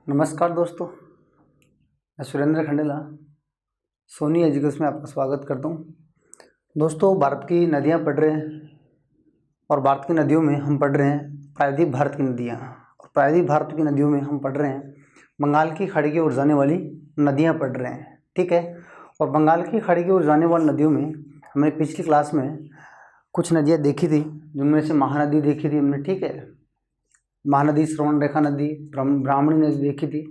नमस्कार दोस्तों, मैं सुरेंद्र खंडेला सोनी एजुकेशन में आपका स्वागत करता हूँ। दोस्तों, भारत की नदियाँ पढ़ रहे हैं और भारत की नदियों में हम पढ़ रहे हैं प्रायद्वीप भारत की नदियाँ, और प्रायद्वीप भारत की नदियों में हम पढ़ रहे हैं बंगाल की खाड़ी की ओर जाने वाली नदियाँ पढ़ रहे हैं, ठीक है। और बंगाल की खाड़ी की ओर जाने वाली नदियों में हमने पिछली क्लास में कुछ नदियाँ देखी थी, जिनमें से महानदी देखी थी हमने, ठीक है। महानदी, श्रवण रेखा नदी, ब्राह्मणी नदी देखी थी।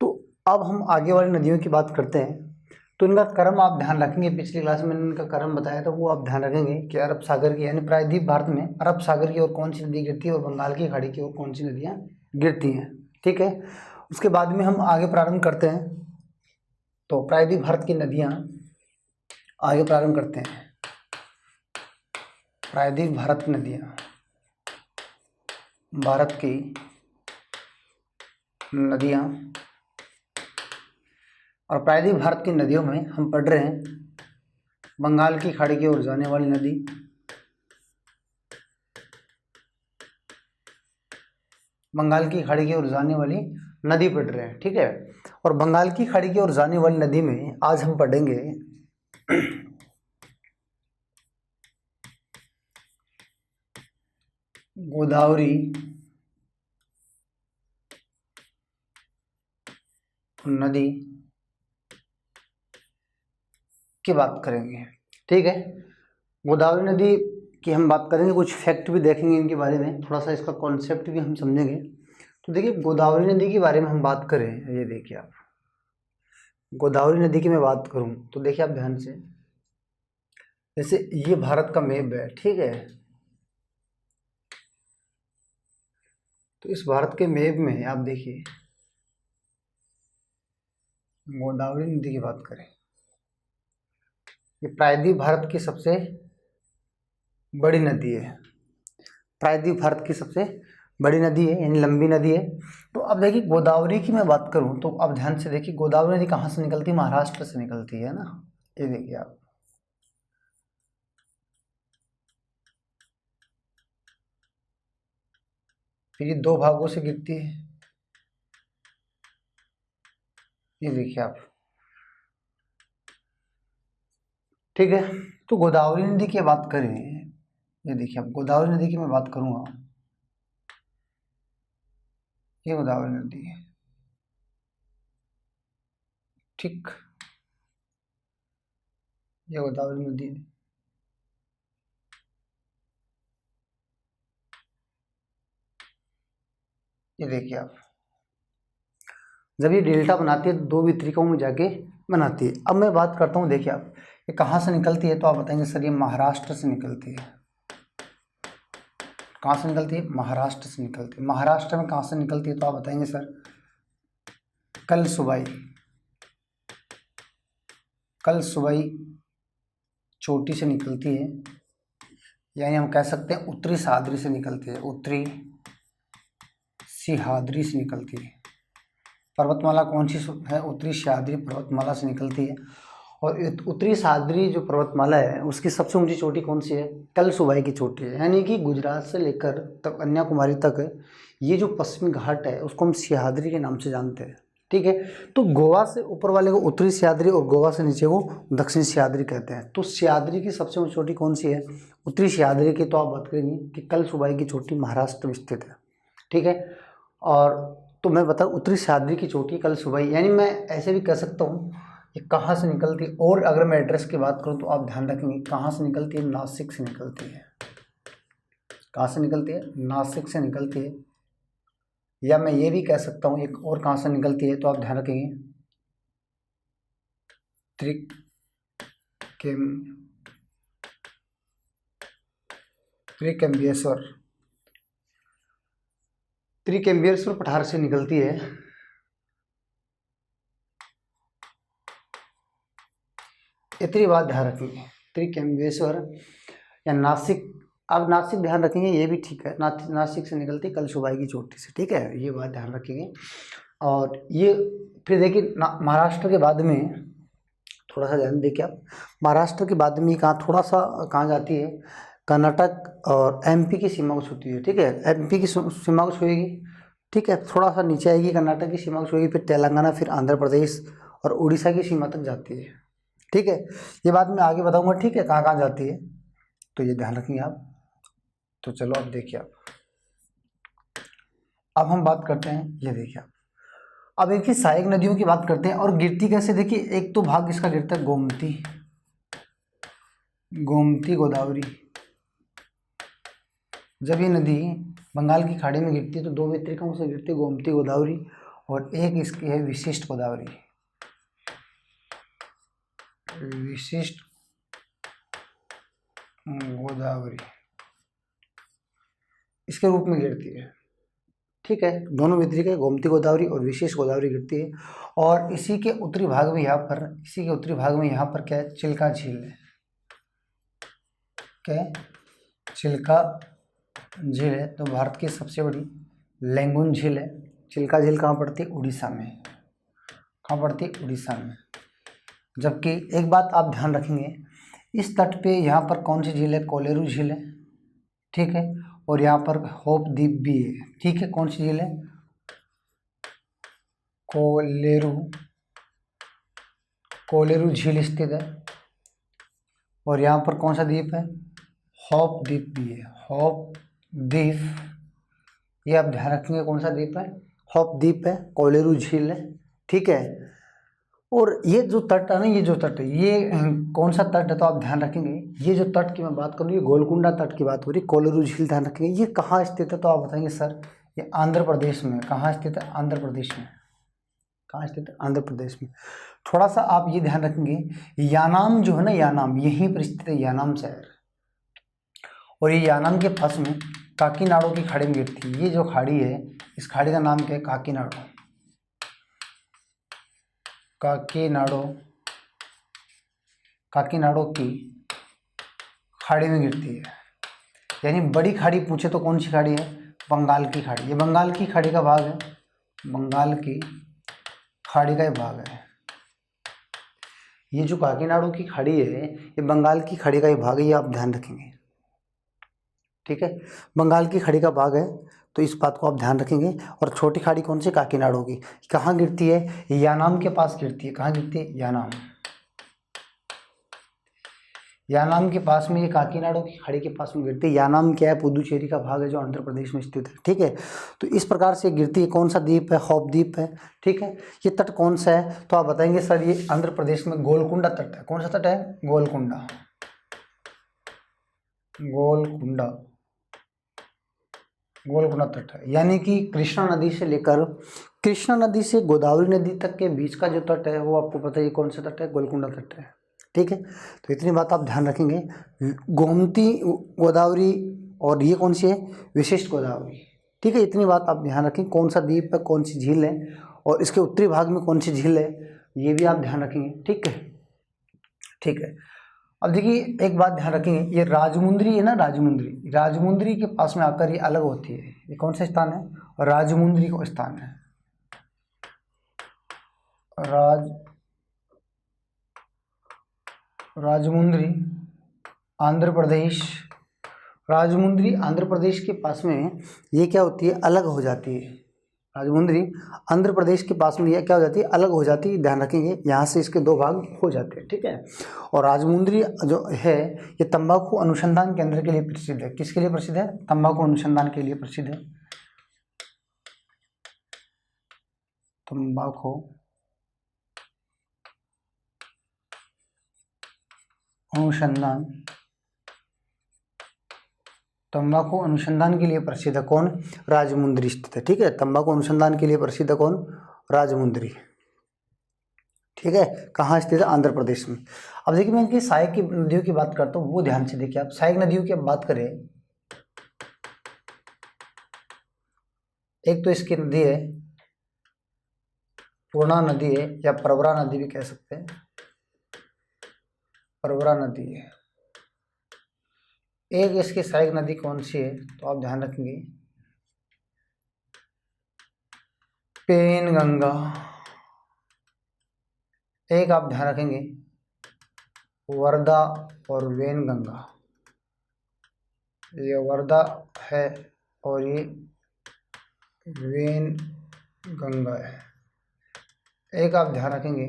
तो अब हम आगे वाली नदियों की बात करते हैं। तो इनका क्रम आप ध्यान रखेंगे, पिछली क्लास में मैंने इनका क्रम बताया था, वो आप ध्यान रखेंगे कि अरब सागर की यानी प्रायद्वीप भारत में अरब सागर की ओर कौन सी नदी गिरती है और बंगाल की खाड़ी की ओर कौन सी नदियाँ गिरती हैं, ठीक है। उसके बाद में हम आगे प्रारंभ करते हैं। तो प्रायद्वीप भारत की नदियाँ आगे प्रारंभ करते हैं। प्रायद्वीप भारत की नदियाँ, भारत की नदियाँ, और प्रायद्वीप भारत की नदियों में हम पढ़ रहे हैं बंगाल की खाड़ी की ओर जाने वाली नदी, बंगाल की खाड़ी की ओर जाने वाली नदी पढ़ रहे हैं, ठीक है। और बंगाल की खाड़ी की ओर जाने वाली नदी में आज हम पढ़ेंगे गोदावरी नदी की बात करेंगे, ठीक है। गोदावरी नदी की हम बात करेंगे, कुछ फैक्ट भी देखेंगे इनके बारे में, थोड़ा सा इसका कॉन्सेप्ट भी हम समझेंगे। तो देखिए, गोदावरी नदी के बारे में हम बात करें, ये देखिए आप, गोदावरी नदी की मैं बात करूं तो देखिए आप ध्यान से, जैसे ये भारत का मैप है, ठीक है। तो इस भारत के मैप में आप देखिए, गोदावरी नदी की बात करें, ये प्रायद्वीप भारत की सबसे बड़ी नदी है, प्रायद्वीप भारत की सबसे बड़ी नदी है, यानी लंबी नदी है। तो अब देखिए, गोदावरी की मैं बात करूं तो अब ध्यान से देखिए, गोदावरी नदी कहाँ से निकलती है? महाराष्ट्र से निकलती है ना। ये देखिए आप, फिर ये दो भागों से गिरती है, ये देखिए आप, ठीक है। तो गोदावरी नदी की बात करें, ये देखिए आप, गोदावरी नदी की मैं बात करूंगा, ये गोदावरी नदी है, ठीक, ये गोदावरी नदी है। ये देखिए आप, जब ये डेल्टा बनाती है तो दो वितरिकों में जाके बनाती है। अब मैं बात करता हूँ, देखिए आप, ये कहाँ से निकलती है? तो आप बताएंगे सर ये महाराष्ट्र से निकलती है। कहाँ से निकलती है? महाराष्ट्र से निकलती है। महाराष्ट्र में कहाँ से निकलती है? तो आप बताएंगे सर कलसुबाई, कलसुबाई चोटी से निकलती है, यानी हम कह सकते हैं उत्तरी सह्याद्री से निकलती है, उत्तरी सिंहाद्री से निकलती है। पर्वतमाला कौन सी है? उत्तरी सह्याद्री पर्वतमाला से निकलती है। और उत्तरी सह्याद्री जो पर्वतमाला है उसकी सबसे ऊंची चोटी कौन सी है? कलसुबाई की चोटी है, यानी कि गुजरात से लेकर तक कन्याकुमारी तक ये जो पश्चिमी घाट है उसको हम सह्याद्री के नाम से जानते हैं, ठीक है। तो गोवा से ऊपर वाले को उत्तरी सह्याद्री और गोवा से नीचे को दक्षिणी सह्याद्री कहते हैं। तो सह्याद्री की सबसे ऊंची चोटी कौन सी है? उत्तरी सह्याद्री की। तो आप बात करेंगे कि कलसुबाई की चोटी महाराष्ट्र में स्थित है, ठीक है। और तो मैं बताऊँ, उत्तरी सह्याद्री की चोटी कलसुबाई, यानी मैं ऐसे भी कह सकता हूँ ये कहाँ से निकलती है। और अगर मैं एड्रेस की बात करूँ तो आप ध्यान रखेंगे कहाँ से निकलती है? नासिक से निकलती है। कहाँ से निकलती है? नासिक से निकलती है। या मैं ये भी कह सकता हूँ एक और कहाँ से निकलती है, तो आप ध्यान रखेंगे त्रिकम्बेश्वर, त्रिकम्बेश्वर पठार से निकलती है। इतनी बात ध्यान रखेंगे, त्रिकम्बेश्वर या नासिक। अब नासिक ध्यान रखेंगे, ये भी ठीक है, नासिक से निकलती है कलसुबाई की चोटी से, ठीक है, ये बात ध्यान रखेंगे। और ये फिर देखिए महाराष्ट्र के बाद में थोड़ा सा ध्यान देखिए आप, महाराष्ट्र के बाद में कहाँ थोड़ा सा कहाँ जाती है? कर्नाटक और एमपी की सीमा को छूती है, ठीक है। एमपी की सीमा को छुएगी ठीक है, थोड़ा सा नीचे आएगी, कर्नाटक की सीमा को छुएगी, फिर तेलंगाना, फिर आंध्र प्रदेश और उड़ीसा की सीमा तक जाती है। ठीक है, ये बात मैं आगे बताऊंगा, ठीक है, कहाँ कहाँ जाती है, तो ये ध्यान रखेंगे आप। तो चलो अब देखिए आप, अब हम बात करते हैं, ये देखिए आप, अब एक ही सहायक नदियों की बात करते हैं और गिरती कैसे, देखिए एक तो भाग इसका गिरता है गोमती, गोमती गोदावरी। जब ये नदी बंगाल की खाड़ी में गिरती है तो दो वितरिकों से गिरती है, गोमती गोदावरी, और एक इसकी है विशिष्ट गोदावरी, विशिष्ट गोदावरी इसके रूप में गिरती है। ठीक है, दोनों वितरिका गोमती गोदावरी और विशेष गोदावरी गिरती है। और इसी के उत्तरी भाग में यहाँ पर, इसी के उत्तरी भाग में यहाँ पर क्या है, चिल्का झील है। क्या है, चिल्का झील है। तो भारत की सबसे बड़ी लैंगून झील है। चिल्का झील कहाँ पड़ती है, उड़ीसा में। कहाँ पड़ती है, उड़ीसा में। जबकि एक बात आप ध्यान रखेंगे, इस तट पे यहाँ पर कौन सी झील है, कोलेरू झील है। ठीक है, और यहाँ पर होप द्वीप भी है। ठीक है, कौन सी झील है, कोलेरू, कोलेरू झील स्थित है। और यहाँ पर कौन सा द्वीप है, होप द्वीप भी है, होप द्वीप, ये आप ध्यान रखेंगे कौन सा द्वीप है, होप द्वीप है, कोलेरू झील है। ठीक है, और ये जो तट है ना, ये जो तट है, ये कौन सा तट है, तो आप ध्यान रखेंगे, ये जो तट की मैं बात करूँ, ये गोलकुंडा तट की बात हो रही, कोलेरू झील ध्यान रखेंगे। ये कहाँ स्थित है, तो आप बताएंगे सर ये आंध्र प्रदेश में। कहाँ स्थित है, आंध्र प्रदेश में। कहाँ स्थित है, आंध्र प्रदेश में। थोड़ा सा आप ये ध्यान रखेंगे, यानाम जो है ना, यानाम यहीं पर स्थित है, यानाम शहर। और ये यानाम के पास में काकीनाडो की खाड़ी में गिरती है। ये जो खाड़ी है, इस खाड़ी का नाम क्या है, काकीनाडो, काकीनाडो, काकीनाडो की खाड़ी में गिरती है। यानी बड़ी खाड़ी पूछे तो कौन सी खाड़ी है, बंगाल की खाड़ी। ये बंगाल की खाड़ी का भाग है, बंगाल की खाड़ी का ही भाग है। ये जो काकीनाडो की खाड़ी है, ये बंगाल की खाड़ी का ही भाग है, ये आप ध्यान रखेंगे। ठीक है, बंगाल की खाड़ी का भाग है, तो इस बात को आप ध्यान रखेंगे। और छोटी खाड़ी कौन सी, काकीनाडो की। कहाँ गिरती है, यानाम के पास गिरती है। कहाँ गिरती है, यानाम, यानाम के पास में, ये काकीनाडो की खाड़ी के पास में गिरती है। यानाम क्या है, पुदुचेरी का भाग है जो आंध्र प्रदेश में स्थित है। ठीक है, तो इस प्रकार से गिरती है। कौन सा द्वीप है, होप द्वीप है। ठीक है, ये तट कौन सा है, तो आप बताएंगे सर ये आंध्र प्रदेश में गोलकुंडा तट है। कौन सा तट है, गोलकुंडा, गोलकुंडा, गोलकुंडा तट है। यानी कि कृष्णा नदी से लेकर, कृष्णा नदी से गोदावरी नदी तक के बीच का जो तट है, वो आपको पता है कौन सा तट है, गोलकुंडा तट है। ठीक है, तो इतनी बात आप ध्यान रखेंगे। गोमती गोदावरी, और ये कौन सी है, विशिष्ट गोदावरी। ठीक है, इतनी बात आप ध्यान रखें, कौन सा द्वीप है, कौन सी झील है, और इसके उत्तरी भाग में कौन सी झील है, ये भी आप ध्यान रखेंगे। ठीक है, ठीक है। अब देखिए एक बात ध्यान रखेंगे, ये राजमुंदरी है ना, राजमुंदरी, राजमुंदरी के पास में आकर ये अलग होती है। ये कौन सा स्थान है, राजमुंदरी को स्थान है, राजमुंदरी आंध्र प्रदेश, राजमुंदरी आंध्र प्रदेश के पास में ये क्या होती है, अलग हो जाती है। राजमुंदरी आंध्र प्रदेश के पास में ये क्या हो जाती है, अलग हो जाती है। ध्यान रखेंगे, यहाँ से इसके दो भाग हो जाते हैं। ठीक है, और राजमुंदरी जो है, ये तंबाकू अनुसंधान केंद्र के लिए प्रसिद्ध है। किसके लिए प्रसिद्ध है, तंबाकू अनुसंधान के लिए प्रसिद्ध है। तंबाकू अनुसंधान, तंबाकू अनुसंधान के लिए प्रसिद्ध है कौन, राजमुंदरी स्थित है। ठीक है, तंबाकू अनुसंधान के लिए प्रसिद्ध है कौन, राजमुंदरी। ठीक है, कहाँ स्थित है, आंध्र प्रदेश में। अब देखिए मैं इनकी सहायक की नदियों की बात करता हूँ, वो ध्यान से देखिए आप। सहायक नदियों की बात करें, एक तो इसकी नदी है पूर्णा नदी है, या प्रवरा नदी भी कह सकते हैं, प्रवरा नदी है। एक इसकी सहायक नदी कौन सी है, तो आप ध्यान रखेंगे, पेनगंगा। एक आप ध्यान रखेंगे, वर्धा और वेनगंगा। ये वर्धा है और ये वेन गंगा है। एक आप ध्यान रखेंगे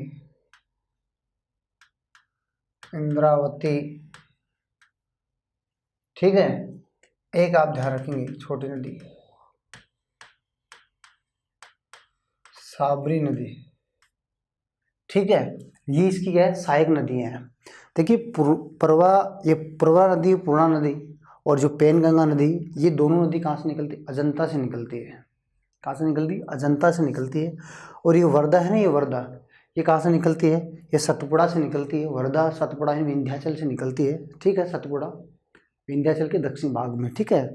इंद्रावती, ठीक है। एक आप ध्यान रखेंगे छोटी नदी साबरी नदी, ठीक है। ये इसकी क्या है, सहायक नदियाँ हैं। देखिए ये प्रवरा नदी, पूर्णा नदी और जो पेनगंगा नदी, ये दोनों नदी कहाँ से निकलती है, अजंता से निकलती है। कहाँ से निकलती है, अजंता से निकलती है। और ये वर्धा है ना, ये वर्धा, ये कहाँ से निकलती है, ये सतपुड़ा से निकलती है। वर्धा सतपुड़ा विंध्याचल से निकलती है, ठीक है। सतपुड़ा विंध्याचल के दक्षिण भाग में, ठीक है।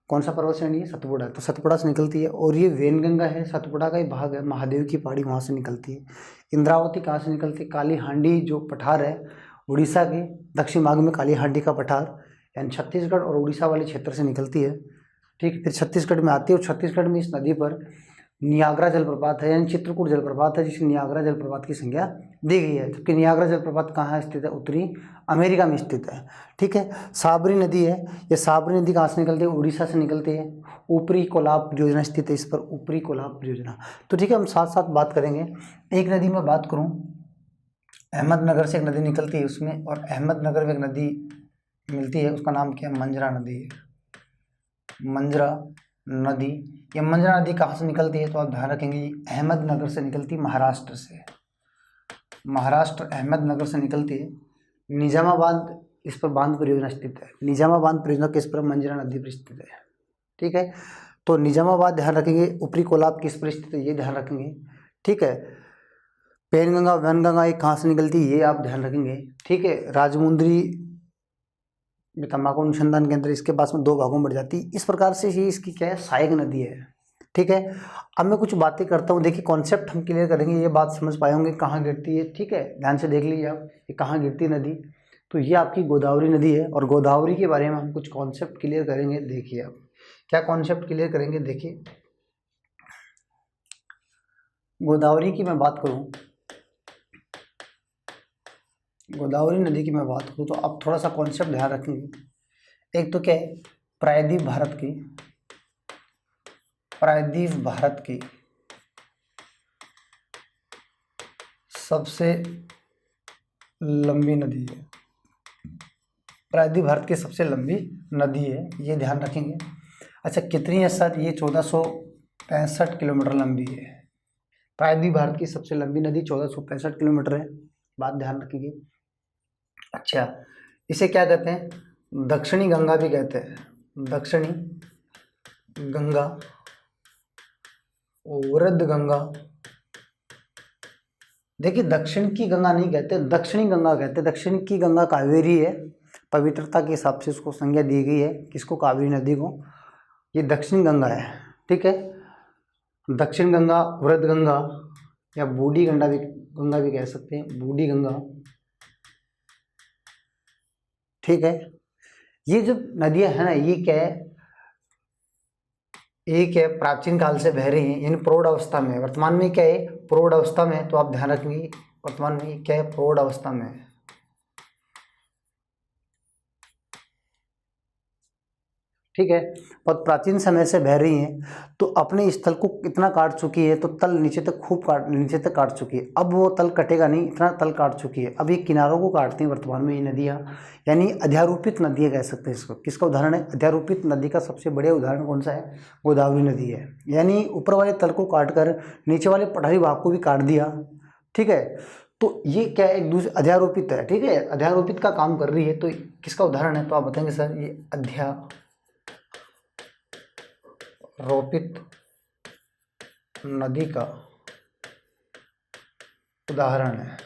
कौन सा पर्वत श्रेणी है, सतपुड़ा, तो सतपुड़ा से निकलती है। और ये वेनगंगा है, सतपुड़ा का ही भाग है, महादेव की पहाड़ी वहाँ से निकलती है। इंद्रावती कहाँ से निकलती है, काली हांडी जो पठार है उड़ीसा के दक्षिण भाग में, काली हांडी का पठार यानी छत्तीसगढ़ और उड़ीसा वाले क्षेत्र से निकलती है, ठीक। फिर छत्तीसगढ़ में आती है और छत्तीसगढ़ में इस नदी पर नियाग्रा जलप्रपात है यानी चित्रकूट जलप्रपात है, जिसे नियाग्रा जलप्रपात की संज्ञा दी गई है। जबकि नियाग्रा जलप्रपात कहाँ स्थित है, उत्तरी अमेरिका में स्थित है, ठीक है। साबरी नदी है, ये साबरी नदी कहाँ से निकलती है, उड़ीसा से निकलती है। ऊपरी कोलाब परियोजना स्थित है इस पर, ऊपरी कोलाब परियोजना। तो ठीक है, हम साथ साथ बात करेंगे। एक नदी में बात करूँ, अहमदनगर से एक नदी निकलती है उसमें, और अहमदनगर में एक नदी मिलती है, उसका नाम क्या है, मंजरा नदी है। मंजरा नदी, ये मंजरा नदी कहाँ से निकलती है, तो आप ध्यान रखेंगे अहमदनगर से निकलती है, महाराष्ट्र से। महाराष्ट्र अहमदनगर से निकलती है। निजामाबाद इस पर बांध परियोजना स्थित है। निजामाबाद परियोजना किस पर, मंजरा नदी पर स्थित है, ठीक है। तो निजामाबाद ध्यान रखेंगे। ऊपरी कोलाब किस पर स्थित है, ये ध्यान रखेंगे, ठीक है। पेनगंगा वैनगंगा ये कहाँ से निकलती है, ये आप ध्यान रखेंगे, ठीक है। राजमुंदरी तंबाकू अनुसंधान केंद्र इसके पास में 2 भागों में बढ़ जाती है। इस प्रकार से ये इसकी क्या है, सहायक नदी है, ठीक है। अब मैं कुछ बातें करता हूँ, देखिए कॉन्सेप्ट हम क्लियर करेंगे, ये बात समझ पाए होंगे कहाँ गिरती है, ठीक है। ध्यान से देख लीजिए आप, ये कहाँ गिरती है नदी, तो ये आपकी गोदावरी नदी है। और गोदावरी के बारे में हम कुछ कॉन्सेप्ट क्लियर करेंगे। देखिए आप क्या कॉन्सेप्ट क्लियर करेंगे, देखिए गोदावरी की मैं बात करूँ, गोदावरी नदी की मैं बात करूँ तो आप थोड़ा सा कॉन्सेप्ट ध्यान रखेंगे। एक तो क्या है, प्रायद्वीप भारत की सबसे लंबी नदी है। प्रायद्वीप भारत की सबसे लंबी नदी है, ये ध्यान रखेंगे। अच्छा कितनी है सर, ये 1465 किलोमीटर लंबी है। प्रायद्वीप भारत की सबसे लंबी नदी 1465 किलोमीटर है, बात ध्यान रखेंगे। अच्छा इसे क्या कहते हैं, दक्षिणी गंगा भी कहते हैं, दक्षिणी गंगा, वृद्ध गंगा। देखिए दक्षिण की गंगा नहीं कहते, दक्षिणी गंगा कहते। दक्षिण की गंगा कावेरी है, पवित्रता के हिसाब से उसको संज्ञा दी गई है, किसको, कावेरी नदी को। ये दक्षिणी गंगा है, ठीक है। दक्षिण गंगा, वृद्ध गंगा या बूढ़ी गंगा भी कह सकते हैं, बूढ़ी गंगा, ठीक है। ये जो नदियां हैं ना, ये क्या है, एक है प्राचीन काल से बह रही हैं, यानी प्रौढ़ अवस्था में। वर्तमान में क्या है, प्रौढ़ अवस्था में, तो आप ध्यान रखेंगे वर्तमान में क्या है, प्रौढ़ अवस्था में, ठीक है। बहुत प्राचीन समय से बह रही हैं, तो अपने स्थल को कितना काट चुकी है, तो तल नीचे तक नीचे तक काट चुकी है। अब वो तल कटेगा नहीं, इतना तल काट चुकी है। अब ये किनारों को काटती हैं वर्तमान में ये नदियाँ, यानी अध्यारोपित नदियाँ कह सकते हैं इसको। किसका उदाहरण है, अध्यारोपित नदी का सबसे बढ़िया उदाहरण कौन सा है, गोदावरी नदी है। यानी ऊपर वाले तल को काट कर नीचे वाले पठारी भाग को भी काट दिया, ठीक है। तो ये क्या है, एक दूसरे अध्यारोपित है, ठीक है, अध्यारोपित का काम कर रही है। तो किसका उदाहरण है, तो आप बताएंगे सर ये अध्यारोपित नदी का उदाहरण है।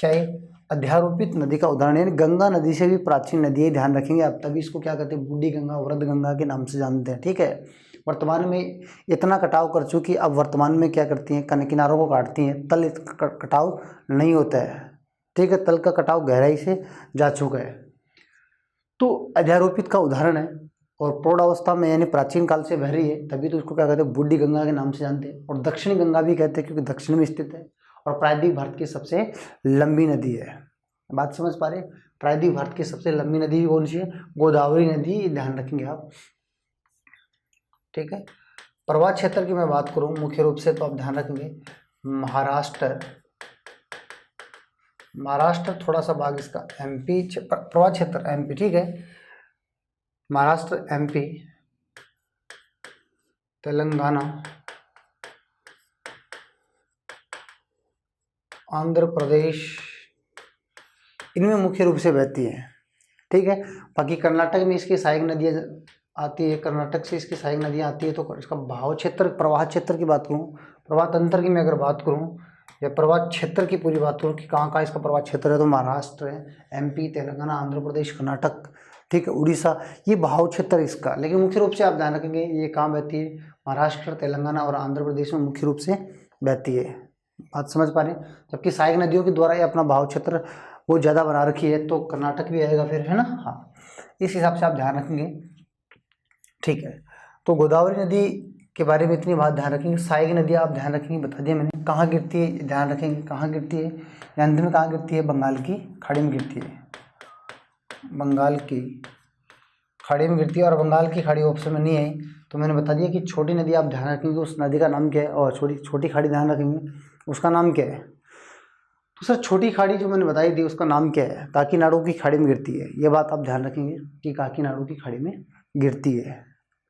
क्या है, अध्यारोपित नदी का उदाहरण है। गंगा नदी से भी प्राचीन नदी है, ध्यान रखेंगे आप। तभी इसको क्या कहते हैं, बूढ़ी गंगा, वृद्ध गंगा के नाम से जानते हैं, ठीक है। वर्तमान में इतना कटाव कर चुकी, अब वर्तमान में क्या करती हैं, किनारों को काटती हैं, तल कटाव नहीं होता है, ठीक है। तल का कटाव गहराई से जा चुका है, तो अध्यारोपित का उदाहरण है। और प्रौढ़ अवस्था में यानी प्राचीन काल से बह रही है, तभी तो इसको क्या कहते हैं, बूढ़ी गंगा के नाम से जानते हैं। और दक्षिणी गंगा भी कहते हैं क्योंकि दक्षिण में स्थित है। और प्रायद्वीप भारत की सबसे लंबी नदी है, बात समझ पा रहे। प्रायद्वीप भारत की सबसे लंबी नदी कौन सी है, गोदावरी नदी, ध्यान रखेंगे आप, ठीक है। प्रवाह क्षेत्र की मैं बात करूं मुख्य रूप से, तो आप ध्यान रखेंगे महाराष्ट्र, महाराष्ट्र थोड़ा सा भाग इसका एमपी, प्रवाह क्षेत्र एमपी, ठीक है, महाराष्ट्र, एमपी, तेलंगाना, आंध्र प्रदेश, इनमें मुख्य रूप से बहती है, ठीक है। बाकी कर्नाटक में इसकी सहायक नदियाँ आती है, कर्नाटक से इसकी सहायक नदियाँ आती है। तो इसका बहाव क्षेत्र, प्रवाह क्षेत्र की बात करूँ, प्रवाह तंत्र की मैं अगर बात करूँ या प्रवाह क्षेत्र की पूरी बात करूँ कि कहाँ कहाँ इसका प्रवाह क्षेत्र है, तो महाराष्ट्र है, एमपी, तेलंगाना, आंध्र प्रदेश, कर्नाटक, ठीक है, उड़ीसा, ये बहाव क्षेत्र इसका। लेकिन मुख्य रूप से आप ध्यान रखेंगे ये कहाँ बहती है, महाराष्ट्र, तेलंगाना और आंध्र प्रदेश में मुख्य रूप से बहती है। बात समझ पा रहे हैं। जबकि सहायक नदियों के द्वारा ये अपना बहाव क्षेत्र वो ज़्यादा बना रखी है, तो कर्नाटक भी आएगा फिर, है ना। हाँ, इस हिसाब से आप ध्यान रखेंगे, ठीक है। तो गोदावरी नदी के बारे में इतनी बात ध्यान रखेंगे। सहायक नदियाँ आप ध्यान रखेंगे, बता दिया मैंने, कहाँ गिरती है ध्यान रखेंगे, कहाँ गिरती है, अंत में कहाँ गिरती है, बंगाल की खाड़ी में गिरती है, बंगाल की खाड़ी में गिरती है। और बंगाल की खाड़ी ऑप्शन में नहीं आई, तो मैंने बता दिया कि छोटी नदी आप ध्यान रखेंगे, उस नदी का नाम क्या है, और छोटी खाड़ी ध्यान रखेंगे उसका नाम क्या है। तो सर छोटी खाड़ी जो मैंने बताई थी उसका नाम क्या है, काकीनाडू की खाड़ी में गिरती है, ये बात आप ध्यान रखेंगे कि काकीनाडू की खाड़ी में गिरती है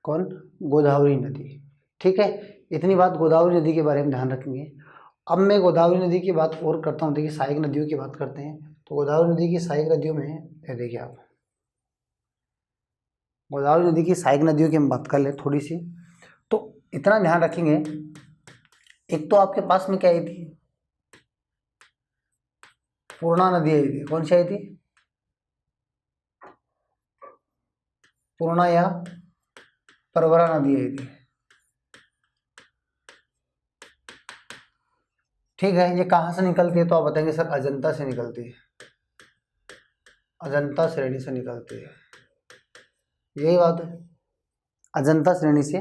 कौन, गोदावरी नदी, ठीक है। इतनी बात गोदावरी नदी के बारे में ध्यान रखेंगे। अब मैं गोदावरी नदी की बात और करता हूँ, देखिए सहायक नदियों की बात करते हैं। तो गोदावरी नदी की सहायक नदियों में ये देखिए आप, गोदावरी नदी की सहायक नदियों की हम बात कर ले थोड़ी सी, तो इतना ध्यान रखेंगे, एक तो आपके पास में क्या आई थी, पूर्णा नदी आई थी, कौन सी आई थी, पूर्णा या परवरा नदी आई थी, ठीक है। ये कहाँ से निकलती है, तो आप बताएंगे सर अजंता से निकलती है, अजंता श्रेणी से निकलती है, यही बात है, अजंता श्रेणी से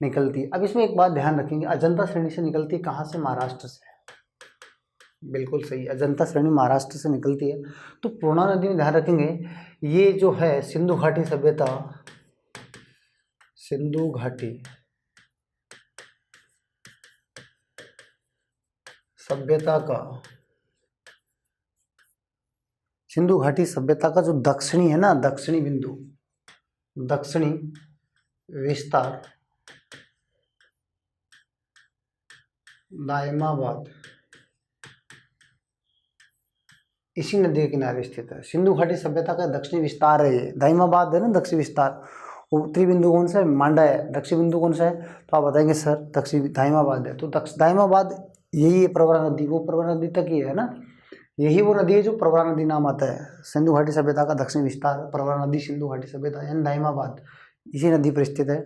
निकलती है। अब इसमें एक बात ध्यान रखेंगे, अजंता श्रेणी से निकलती है कहाँ से, महाराष्ट्र से, बिल्कुल सही, अजंता श्रेणी महाराष्ट्र से निकलती है। तो पूर्णा नदी में ध्यान रखेंगे, ये जो है सिंधु घाटी सभ्यता, सिंधु घाटी सभ्यता का, सिंधु घाटी सभ्यता का जो दक्षिणी है ना, दक्षिणी बिंदु, दक्षिणी विस्तार दायमाबाद, इसी नदी के किनारे स्थित है। सिंधु घाटी सभ्यता का दक्षिणी विस्तार है ये, दायमाबाद है ना दक्षिण विस्तार। उत्तरी बिंदु कौन सा है, मांडा है। दक्षिण बिंदु कौन सा है, तो आप बताएंगे सर दक्षिण दायमाबाद है। तो दायमाबाद यही है प्रवरा नदी, वो प्रवरा नदी तक ही है ना, यही वो नदी है जो प्रवरा नदी नाम आता है। सिंधु घाटी सभ्यता का दक्षिण विस्तार, प्रवरा नदी, सिंधु घाटी सभ्यता यानी दायमाबाद, इसी नदी पर स्थित है।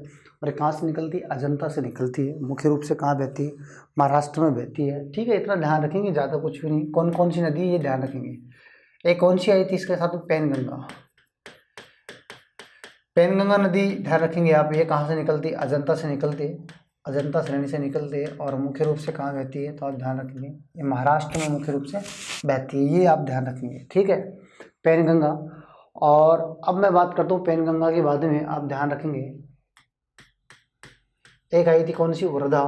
और कहाँ से निकलती है, अजंता से निकलती है। मुख्य रूप से कहाँ बहती है, महाराष्ट्र में बहती है, ठीक है। इतना ध्यान रखेंगे, ज़्यादा कुछ भी नहीं। कौन कौन सी नदी है ये ध्यान रखेंगे। एक कौन सी आई थी इसके साथ में, पैनगंगा, पैनगंगा नदी ध्यान रखेंगे आप, ये कहाँ से निकलती है, अजंता से निकलती है, अजंता श्रेणी से निकलती है। और मुख्य रूप से कहाँ बहती है, तो आप ध्यान रखेंगे ये महाराष्ट्र में मुख्य रूप से बहती है, ये आप ध्यान रखेंगे, ठीक है, पैनगंगा। और अब मैं बात करता हूँ पैनगंगा के बाद में, आप ध्यान रखेंगे एक आई थी कौन सी, वर्धा,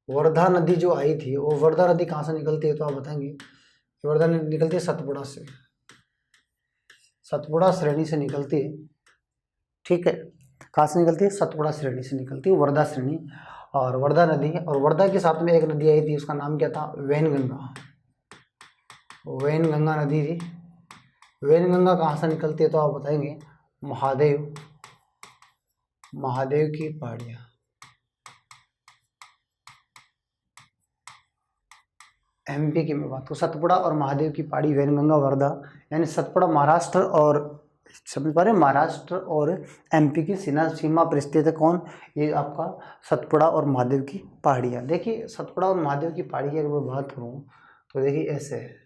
वर्धा नदी जो आई थी, वो वर्धा नदी कहाँ से निकलती है, तो आप बताएंगे वर्धा नदी निकलती है सतपुड़ा से, सतपुड़ा श्रेणी से निकलती है, ठीक है। कहाँ से निकलती है, सतपुड़ा श्रेणी से निकलती है वर्धा श्रेणी, और वर्धा नदी। और वर्धा के साथ में एक नदी आई थी, उसका नाम क्या था, वैनगंगा, वैनगंगा नदी थी। वैनगंगा कहाँ से निकलती है, तो आप बताएंगे महादेव, महादेव की पहाड़ियाँ, एमपी की मैं बात करूँ, सतपुड़ा और महादेव की पहाड़ी, वैनगंगा, वर्धा, यानी सतपुड़ा महाराष्ट्र और, समझ पा रहे हैं, महाराष्ट्र और एमपी की सीमा पर स्थित है कौन, ये आपका सतपुड़ा और महादेव की पहाड़ियाँ। देखिए सतपुड़ा और महादेव की पहाड़ी की अगर मैं बात करूँ, तो देखिए ऐसे है,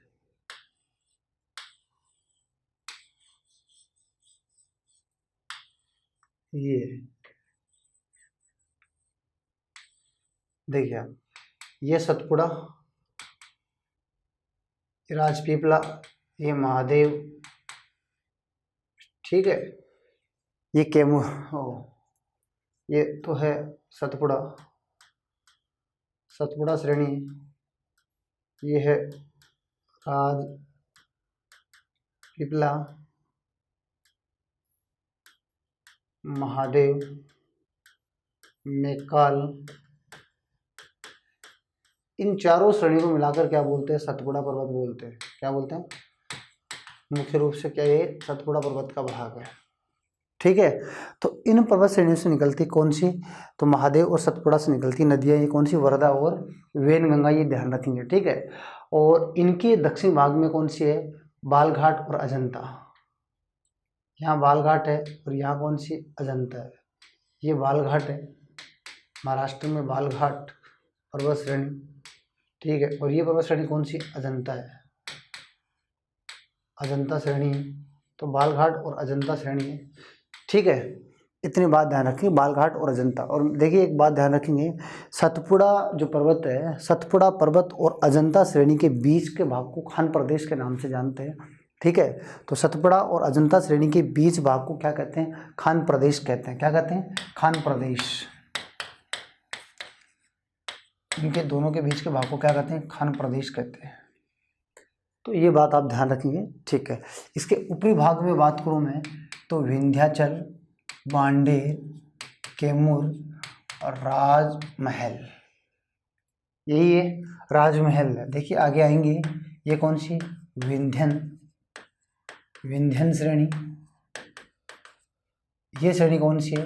ये देखिए आप, ये सतपुड़ा, राजपीपला, ये महादेव, ठीक है, ये ये तो है सतपुड़ा, सतपुड़ा श्रेणी। ये है राजपीपला, महादेव, मेकाल। इन चारों श्रेणी को मिलाकर क्या बोलते हैं? सतपुड़ा पर्वत बोलते हैं। क्या बोलते हैं? मुख्य रूप से क्या ये सतपुड़ा पर्वत का भाग है। ठीक है, तो इन पर्वत श्रेणियों से निकलती कौन सी? तो महादेव और सतपुड़ा से निकलती नदियाँ ये कौन सी? वर्धा और वेनगंगा, ये ध्यान रखेंगे। ठीक है, और इनके दक्षिण भाग में कौन सी है? बालघाट और अजंता। यहाँ बालघाट है और यहाँ कौन सी? अजंता है। ये बालघाट है, महाराष्ट्र में बालघाट पर्वत श्रेणी। ठीक है, और ये पर्वत श्रेणी कौन सी? अजंता है, अजंता श्रेणी है। तो बालघाट और अजंता श्रेणी है। ठीक है, इतनी बात ध्यान रखिए, बालघाट और अजंता। और देखिए एक बात ध्यान रखेंगे, सतपुड़ा जो पर्वत है, सतपुड़ा पर्वत और अजंता श्रेणी के बीच के भाग को खान प्रदेश के नाम से जानते हैं। ठीक है, तो सतपुड़ा और अजंता श्रेणी के बीच भाग को क्या कहते हैं? खान प्रदेश कहते हैं। क्या कहते हैं? खान प्रदेश। इनके दोनों के बीच के भाग को क्या कहते हैं? खान प्रदेश कहते हैं। तो ये बात आप ध्यान रखेंगे। ठीक है, इसके ऊपरी भाग में बात करूँ मैं तो विंध्याचल, बांडेर, कैमूर और राजमहल, यही है राजमहल है। देखिए आगे आएंगे, ये कौन सी? विंध्यन श्रेणी। ये श्रेणी कौन सी है?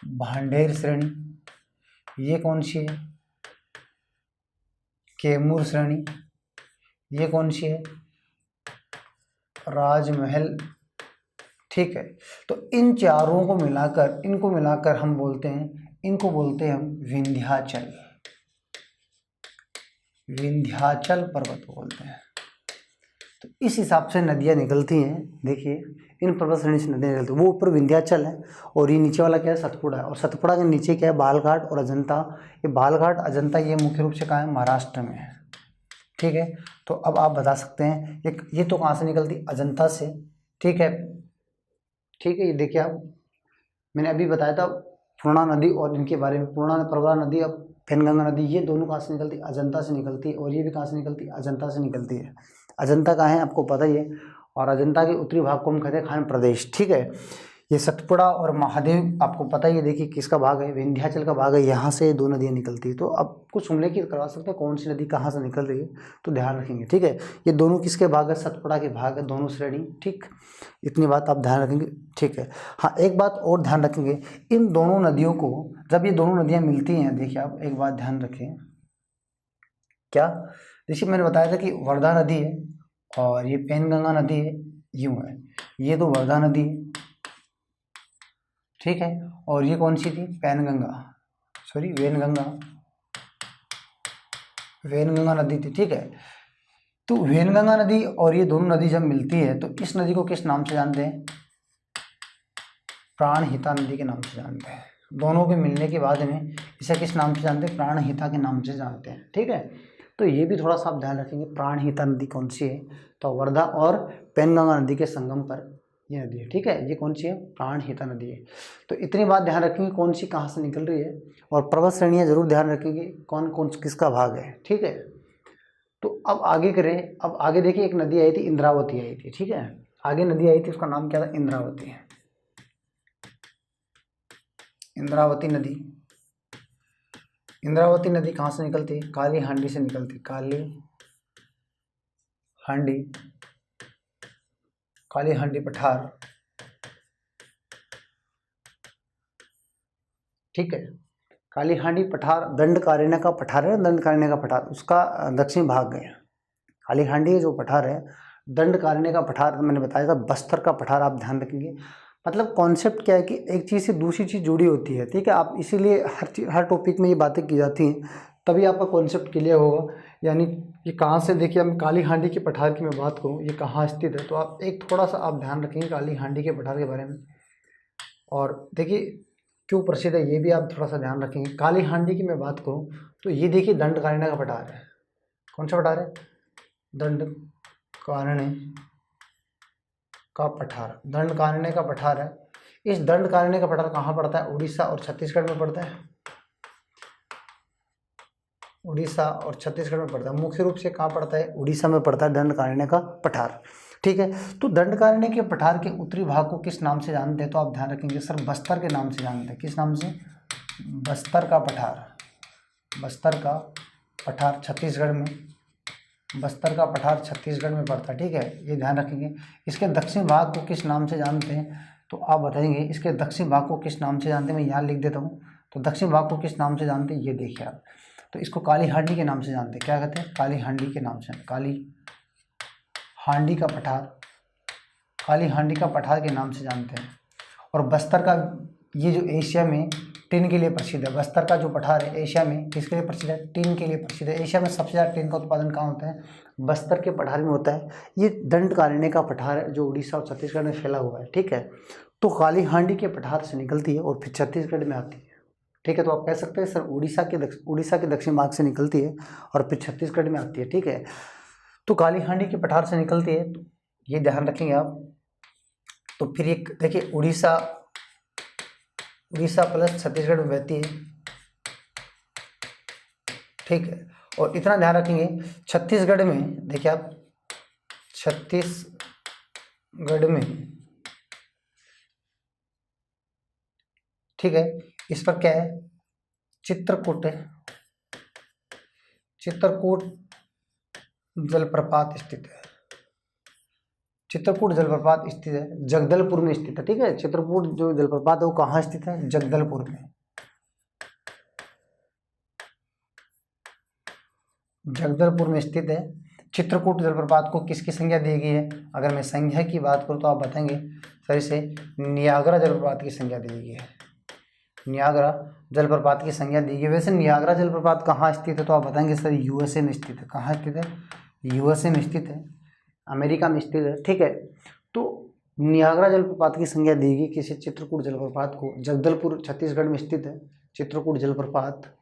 भांडेर श्रेणी। ये कौन सी है? कैमूर श्रेणी। ये कौन सी है? राजमहल। ठीक है, तो इन चारों को मिलाकर, इनको मिलाकर हम बोलते हैं, इनको बोलते हैं हम विंध्याचल, विंध्याचल पर्वत बोलते हैं। तो इस हिसाब से नदियाँ निकलती हैं। देखिए इन पर्वत श्रेणी से नदियाँ निकलती हैं। वो ऊपर विंध्याचल है और ये नीचे वाला क्या है? सतपुड़ा है। और सतपुड़ा के नीचे क्या है? बालघाट और अजंता। ये बालघाट अजंता ये मुख्य रूप से कहाँ है? महाराष्ट्र में है। ठीक है, तो अब आप बता सकते हैं ये तो कहाँ से निकलती? अजंता से। ठीक है, ठीक है, ये देखिए आप, मैंने अभी बताया था पूर्णा नदी और इनके बारे में। पूर्णा प्रवरा नदी और पेनगंगा नदी, ये दोनों कहाँ से निकलती? अजंता से निकलती है। और ये भी कहाँ से निकलती? अजंता से निकलती है। अजंता कहाँ है आपको पता ही है। और अजंता के उत्तरी भाग को हम कहते हैं खान प्रदेश। ठीक है, ये सतपुड़ा और महादेव आपको पता ही है। देखिए किसका भाग है? विंध्याचल का भाग है। यहाँ से दो नदियाँ निकलती है। तो अब कुछ हमले की करवा सकते हैं कौन सी नदी कहाँ से निकल रही है, तो ध्यान रखेंगे। ठीक है, ये दोनों किसके भाग है? सतपुड़ा के भाग है, दोनों श्रेणी। ठीक, इतनी बात आप ध्यान रखेंगे। ठीक है, हाँ एक बात और ध्यान रखेंगे, इन दोनों नदियों को जब ये दोनों नदियाँ मिलती हैं, देखिए आप एक बात ध्यान रखें। क्या? देखिए मैंने बताया था कि वर्धा नदी है और ये पेनगंगा नदी है, यूँ है। ये तो वर्धा नदी है, ठीक है, और ये कौन सी थी? पेनगंगा, सॉरी वेनगंगा, वेनगंगा नदी थी। ठीक है, तो वेनगंगा नदी और ये दोनों नदी जब मिलती है तो इस नदी को किस नाम से जानते हैं? प्राणहिता नदी के नाम से जानते हैं। दोनों के मिलने के बाद में इसे किस नाम से जानते हैं? प्राणहिता के नाम से जानते हैं। ठीक है, तो ये भी थोड़ा सा आप ध्यान रखेंगे। प्राणहिता नदी कौन सी है? तो वर्धा और पेनगंगा नदी के संगम पर ये नदी है। ठीक है, ये कौन सी है? प्राणहिता नदी है। तो इतनी बात ध्यान रखेंगे कौन सी कहाँ से निकल रही है। और पर्वत श्रेणियाँ जरूर ध्यान रखेंगे कौन कौन किसका भाग है। ठीक है, तो अब आगे करें। अब आगे देखिए एक नदी आई थी, इंद्रावती आई थी। ठीक है, आगे नदी आई थी, उसका नाम क्या था? इंद्रावती। इंद्रावती नदी, इंद्रावती नदी कहाँ से निकलती है? काली हांडी से निकलती है। काली हांडी, काली हांडी पठार। ठीक है, काली हांडी पठार दंडकारण्य का पठार है, दंडकारण्य का पठार उसका दक्षिण भाग है। काली हांडी जो पठार है, दंडकारण्य का पठार मैंने बताया था, बस्तर का पठार आप ध्यान रखेंगे। मतलब कॉन्सेप्ट क्या है कि एक चीज़ से दूसरी चीज़ जुड़ी होती है। ठीक है, आप इसीलिए हर टॉपिक में ये बातें की जाती हैं, तभी आपका कॉन्सेप्ट क्लियर होगा। यानी ये कहाँ से, देखिए हम काली हांडी के पठार की मैं बात करूँ, ये कहाँ स्थित है, तो आप एक थोड़ा सा आप ध्यान रखेंगे काली हांडी के पठार के बारे में। और देखिए क्यों प्रसिद्ध है ये भी आप थोड़ा सा ध्यान रखेंगे। काली हांडी की मैं बात करूँ तो ये देखिए दंडकारण्य का पठार है। कौन सा पठार है? दंडकारण्य का पठार, दंडकारण्य का पठार है। इस दंडकारण्य का पठार कहाँ पड़ता है? उड़ीसा और छत्तीसगढ़ में पड़ता है। उड़ीसा और छत्तीसगढ़ में पड़ता है। मुख्य रूप से कहाँ पड़ता है? उड़ीसा में पड़ता है दंडकारण्य का पठार। ठीक है, तो दंडकारण्य के पठार के उत्तरी भाग को किस नाम से जानते हैं? तो आप ध्यान रखेंगे सर, बस्तर के नाम से जानते हैं। किस नाम से? बस्तर का पठार। बस्तर का पठार छत्तीसगढ़ में, बस्तर का पठार छत्तीसगढ़ में पड़ता है। ठीक है, ये ध्यान रखेंगे। इसके दक्षिण भाग को किस नाम से जानते हैं? तो आप बताएंगे इसके दक्षिण भाग को किस नाम से जानते हैं। मैं यहाँ लिख देता हूँ। तो दक्षिण भाग को किस नाम से जानते हैं, ये देखिए आप। तो इसको काली हांडी के नाम से जानते हैं। क्या कहते हैं? काली हांडी के नाम से। काली हांडी का पठार, काली हांडी का पठार के नाम से जानते हैं। और बस्तर का, ये जो एशिया में टिन के लिए प्रसिद्ध है, बस्तर का जो पठार है एशिया में किसके लिए प्रसिद्ध है? टिन के लिए प्रसिद्ध है। एशिया में सबसे ज़्यादा टिन का उत्पादन कहाँ होता है? बस्तर के पठार में होता है। ये दंडकारण्य का पठार है जो उड़ीसा और छत्तीसगढ़ में फैला हुआ है। ठीक है, तो काली हांडी के पठार से निकलती है और फिर छत्तीसगढ़ में आती है। ठीक है, तो आप कह सकते हैं सर उड़ीसा के दक्षिण भाग से निकलती है और फिर छत्तीसगढ़ में आती है। ठीक है, तो काली हांडी के पठार से निकलती है, तो ये ध्यान रखेंगे आप। तो फिर एक देखिए, उड़ीसा प्लस छत्तीसगढ़ में बहती है। ठीक है, और इतना ध्यान रखेंगे छत्तीसगढ़ में, देखिए आप, छत्तीसगढ़ में, ठीक है, इस पर क्या है? चित्रकूट है। चित्रकूट जलप्रपात स्थित है। चित्रकूट जलप्रपात स्थित है, जगदलपुर में स्थित है। ठीक है, चित्रकूट जो जलप्रपात है वो कहाँ स्थित है? जगदलपुर में। जगदलपुर में स्थित है। चित्रकूट जलप्रपात को किसकी संज्ञा दी गई है? अगर मैं संज्ञा की बात करूँ तो आप बताएंगे सर इसे नियाग्रा जलप्रपात की संज्ञा दी गई है। नियाग्रा जलप्रपात की संज्ञा दी गई। वैसे नियाग्रा जलप्रपात कहाँ स्थित है? तो आप बताएंगे सर यूएसए में स्थित है। कहाँ स्थित है? यूएसए में स्थित है, अमेरिका में स्थित है। ठीक है, तो नियाग्रा जलप्रपात की संज्ञा दी गई किसी चित्रकूट जलप्रपात को। जगदलपुर छत्तीसगढ़ में स्थित है चित्रकूट जलप्रपात।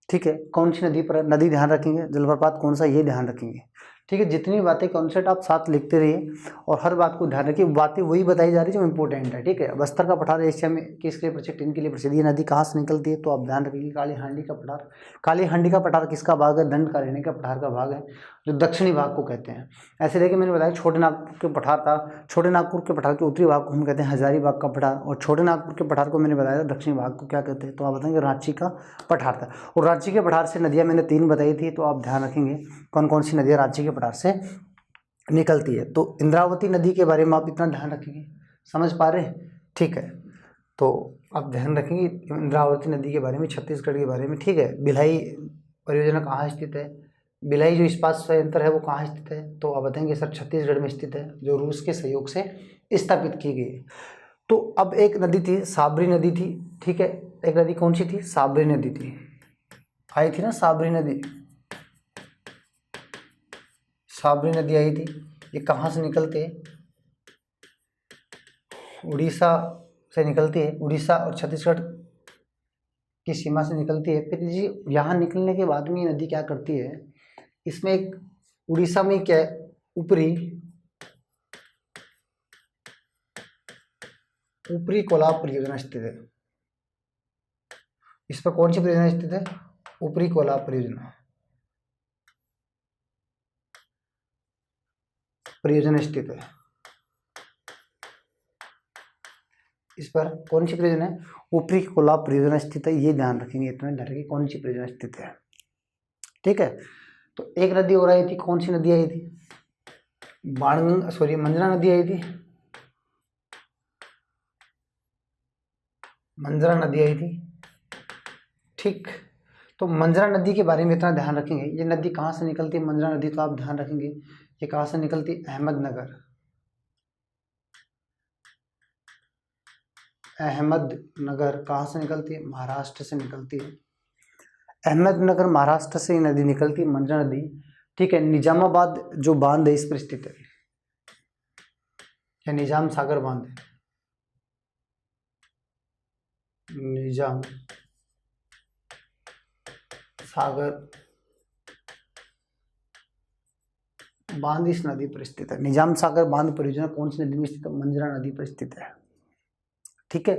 ठीक है, कौन सी नदी पर? नदी ध्यान रखेंगे, जलप्रपात कौन सा, ये ध्यान रखेंगे। ठीक है, जितनी बातें कॉन्सेप्ट आप साथ लिखते रहिए और हर बात को ध्यान रखिए। बातें वही बताई जा रही है जो इंपॉर्टेंट है। ठीक है, बस्तर का पठार एशिया में किसके लिए प्रसिद्ध? टिन के लिए प्रसिद्ध। ये नदी कहाँ से निकलती है? तो आप ध्यान रखिए काली हांडी का पठार। काली हांडी का पठार किसका भाग है? दंडकारण्य का पठार का भाग है, जो दक्षिणी भाग को कहते हैं। ऐसे देखिए, मैंने बताया छोटे नागपुर के पठार था, छोटे नागपुर के पठार के उत्तरी भाग को हम कहते हैं हजारीबाग का पठार, और छोटे नागपुर के पठार को मैंने बताया था दक्षिणी भाग को क्या कहते हैं? तो आप बताएंगे रांची का पठार था। और रांची के पठार से नदियाँ मैंने 3 बताई थी, तो आप ध्यान रखेंगे कौन कौन सी नदियाँ रांची के पठार से निकलती है। तो इंद्रावती नदी के बारे में आप इतना ध्यान रखेंगे, समझ पा रहे हैं? ठीक है, तो आप ध्यान रखेंगे इंद्रावती नदी के बारे में, छत्तीसगढ़ के बारे में। ठीक है, भिलाई परियोजना कहाँ स्थित है? भिलाई जो इस्पात संयंत्र है वो कहाँ स्थित है? तो आप बताएंगे सर छत्तीसगढ़ में स्थित है, जो रूस के सहयोग से स्थापित की गई। तो अब एक नदी थी, साबरी नदी थी। ठीक है, एक नदी कौन सी थी? साबरी नदी थी, आई थी ना साबरी नदी। साबरी नदी आई थी। ये कहाँ से निकलते हैं? उड़ीसा से निकलती है, उड़ीसा और छत्तीसगढ़ की सीमा से निकलती है। फिर जी यहाँ निकलने के बाद में ये नदी क्या करती है? इसमें एक उड़ीसा में क्या है? ऊपरी कोलाब परियोजना स्थित है। इस पर कौन सी परियोजना स्थित है? ऊपरी कोलाब परियोजना स्थित है। इस पर कौन सी परियोजना है? ऊपरी कोलाब परियोजना स्थित है। ये ध्यान रखेंगे, इतना ध्यान रखेंगे कौन सी परियोजना स्थित है। ठीक है, तो एक नदी और आई थी, कौन सी नदी आई थी? मंजरा नदी आई थी। मंजरा नदी आई थी। ठीक, तो मंजरा नदी के बारे में इतना ध्यान रखेंगे। ये नदी कहाँ से निकलती है? मंजरा नदी, तो आप ध्यान रखेंगे ये कहाँ से निकलती है? अहमदनगर। अहमदनगर कहाँ से निकलती है? महाराष्ट्र से निकलती है। अहमदनगर महाराष्ट्र से नदी निकलती है, मंजरा नदी। ठीक है, निजामाबाद जो बांध है इस पर स्थित है, या निजाम सागर बांध है। निजाम सागर बांध इस नदी पर स्थित है। निजाम सागर बांध परियोजना कौन सी नदी में स्थित है? मंजरा नदी पर स्थित है। ठीक है,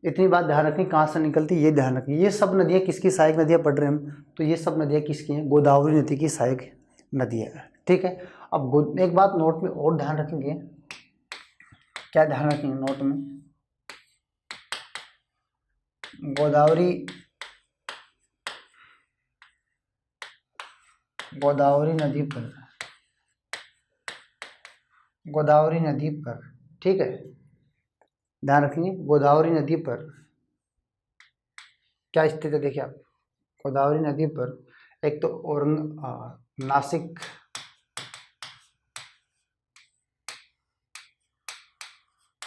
इतनी बात ध्यान रखें। कहाँ से निकलती है ये ध्यान रखें। ये सब नदियाँ किसकी सहायक नदियाँ पढ़ रहे हैं हम, तो ये सब नदियाँ किसकी हैं, गोदावरी नदी की सहायक नदियाँ हैं। ठीक है, अब एक बात नोट में और ध्यान रखेंगे, क्या ध्यान रखेंगे नोट में, गोदावरी नदी पर, ठीक है, ध्यान रखेंगे गोदावरी नदी पर क्या स्थित है। देखिए आप, गोदावरी नदी पर एक तो नासिक,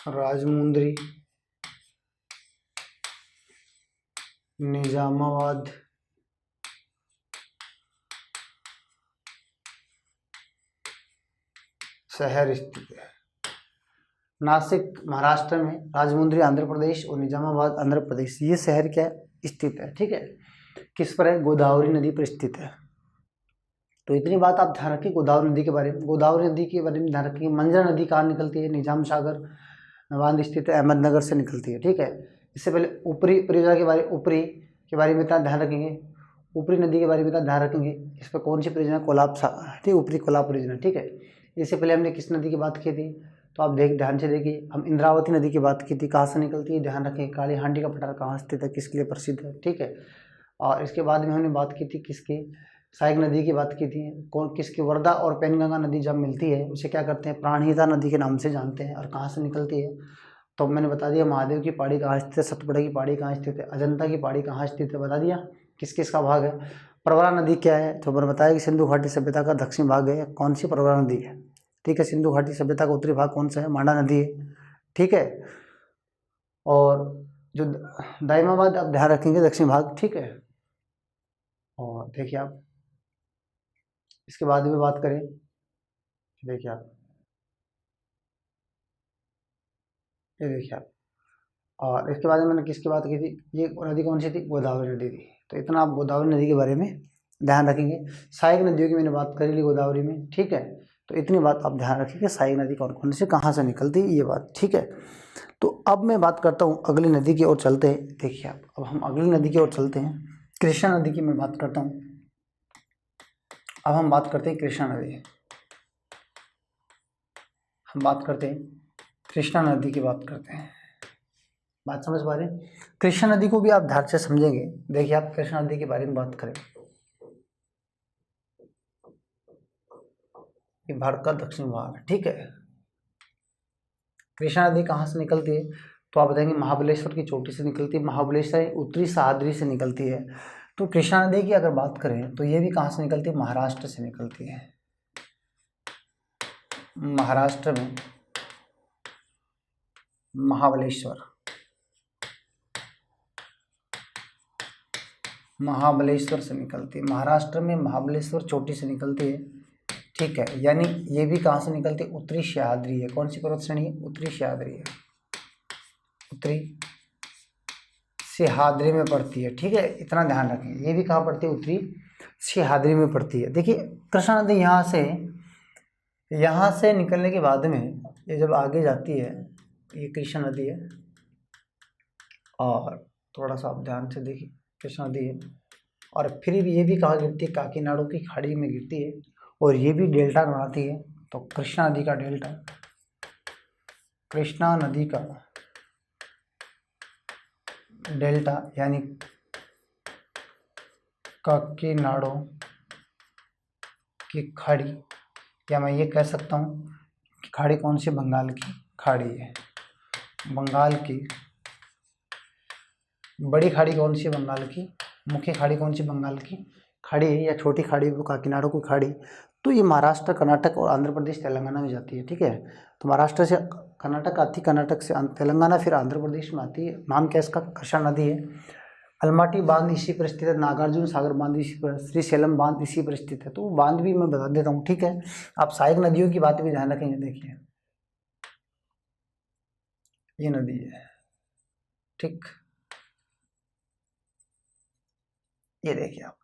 राजमुंद्री, निजामाबाद, शहर स्थित है। नासिक महाराष्ट्र में, राजमुंद्री आंध्र प्रदेश और निजामाबाद आंध्र प्रदेश, ये शहर क्या स्थित है। ठीक है, किस पर है, गोदावरी नदी पर स्थित है। तो इतनी बात आप ध्यान रखिए गोदावरी नदी के बारे में। गोदावरी नदी के बारे में ध्यान रखिए। मंजरा नदी कहाँ निकलती है, निजाम सागर बांध स्थित है, अहमदनगर से निकलती है। ठीक है, इससे पहले ऊपरी परियोजना के बारे में इतना ध्यान रखेंगे, ऊपरी नदी के बारे में इतना ध्यान रखेंगे। इस पर कौन सी परियोजना, कोलाब, ठीक, ऊपरी कोलाब परियोजना। ठीक है, इससे पहले हमने किस नदी की बात की थी, तो आप ध्यान से देखिए, हम इंद्रावती नदी की बात की थी। कहाँ से निकलती है, ध्यान रखें। काली हांडी का पठार कहाँ स्थित है, किसके लिए प्रसिद्ध है। ठीक है, और इसके बाद में हमने बात की थी किसकी, सहायक नदी की बात की थी। किसकी, वर्धा और पैनगंगा नदी जब मिलती है उसे क्या करते हैं, प्राणहिता नदी के नाम से जानते हैं। और कहाँ से निकलती है, तो मैंने बता दिया, महादेव की पहाड़ी कहाँ स्थित है, सतपुड़ा की पहाड़ी कहाँ स्थित है, अजंता की पहाड़ी कहाँ स्थित है, बता दिया किस किस का भाग है। प्रवरा नदी क्या है, तो मैंने बताया कि सिंधु घाटी सभ्यता का दक्षिण भाग है। कौन सी, प्रवरा नदी है। ठीक है, सिंधु घाटी सभ्यता का उत्तरी भाग कौन सा है, मांडा नदी है। ठीक है, और जो दाइमाबाद आप ध्यान रखेंगे दक्षिण भाग। ठीक है, और देखिए आप इसके बाद में बात करें, देखिए आप, ये देखिए आप, और इसके बाद में मैंने किसकी बात की थी, ये नदी कौन सी थी, गोदावरी नदी थी। तो इतना आप गोदावरी नदी के बारे में ध्यान रखेंगे। सहायक नदियों की मैंने बात करी ली गोदावरी में। ठीक है, तो इतनी बात आप ध्यान रखेंगे, सहायक नदी कौन कौन से कहाँ से निकलती है, ये बात। ठीक है, तो अब मैं बात करता हूँ अगली नदी की ओर चलते हैं। देखिए आप, अब हम अगली नदी की ओर चलते हैं, कृष्णा नदी की मैं बात करता हूँ। अब हम बात करते हैं कृष्णा नदी, हम बात करते हैं कृष्णा नदी की बात करते हैं। बात समझ पा रहे हैं, कृष्णा नदी को भी आप ध्यान से समझेंगे। देखिए आप, कृष्णा नदी के बारे में बात करें, ये भारत का दक्षिण भाग है। ठीक है, कृष्णा नदी कहाँ से निकलती है, तो आप बताएंगे महाबलेश्वर की चोटी से निकलती है। महाबलेश्वर उत्तरी सह्याद्री से निकलती है। तो कृष्णा नदी की अगर बात करें तो ये भी कहाँ से निकलती है, महाराष्ट्र से निकलती है। महाराष्ट्र में महाबलेश्वर से निकलती है। महाराष्ट्र में महाबलेश्वर चोटी से निकलती है। ठीक है, यानी ये भी कहाँ से निकलती है, उत्तरी सह्याद्री है। कौन सी पर्वत श्रेणी है, उत्तरी सह्याद्री है, उत्तरी सह्याद्री में पड़ती है। ठीक है, इतना ध्यान रखें, ये भी कहाँ पड़ती है, उत्तरी सह्याद्री में पड़ती है। देखिए कृष्णा नदी यहाँ से निकलने के बाद में ये जब आगे जाती है, ये कृष्णा नदी है, और थोड़ा सा आप ध्यान से देखिए, कृष्णा नदी है, और फिर भी ये भी कहाँ गिरती है, काकीनाडा की खाड़ी में गिरती है, और ये भी डेल्टा बनाती है। तो कृष्णा नदी का डेल्टा, कृष्णा नदी का डेल्टा यानी काकीनाडा की खाड़ी, या मैं ये कह सकता हूँ कि खाड़ी कौन सी, बंगाल की खाड़ी है। बंगाल की बड़ी खाड़ी कौन सी है, बंगाल की। मुख्य खाड़ी कौन सी, बंगाल की खाड़ी है, या छोटी खाड़ी वो काकीनाडा की खाड़ी। तो ये महाराष्ट्र, कर्नाटक और आंध्र प्रदेश, तेलंगाना में जाती है। ठीक है, तो महाराष्ट्र से कर्नाटक आती, कर्नाटक से तेलंगाना, फिर आंध्र प्रदेश में आती है। नाम क्या इसका, कृष्णा नदी है। अलमाटी बांध इसी पर स्थित है, नागार्जुन सागर बांध इसी पर, श्रीशैलम बांध इसी पर स्थित है। तो बांध भी मैं बता देता हूँ। ठीक है, आप सहायक नदियों की बात भी ध्यान रखेंगे। देखिए ये नदी है, ठीक, ये देखिए आप।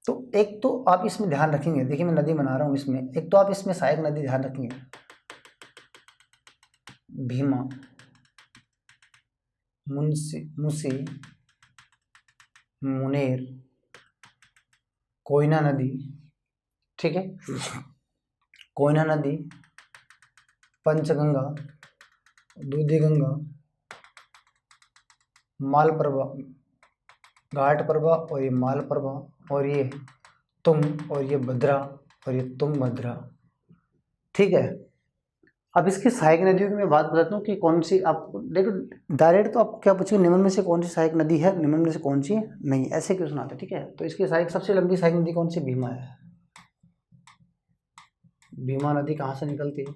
तो एक तो आप इसमें ध्यान रखेंगे, देखिए मैं नदी बना रहा हूँ इसमें, एक तो आप इसमें सहायक नदी ध्यान रखेंगे, भीमा, मुसी, मुनेर, कोयना नदी, ठीक है, कोयना नदी, पंचगंगा, दूधी गंगा, मालप्रभा, घाट प्रभा और ये मालप्रभा, और ये तुंग, और ये भद्रा, और ये तुंगभद्रा, ठीक है। अब इसकी सहायक नदियों की मैं बात बताता हूँ कि कौन सी, आप देखो डायरेक्ट तो आप क्या पूछेंगे निम्न में से कौन सी सहायक नदी है, निम्न में से कौन सी नहीं, ऐसे क्वेश्चन आते हैं, ठीक है। तो इसकी सहायक सबसे लंबी सहायक नदी कौन सी, भीमा है। भीमा नदी कहाँ से निकलती है,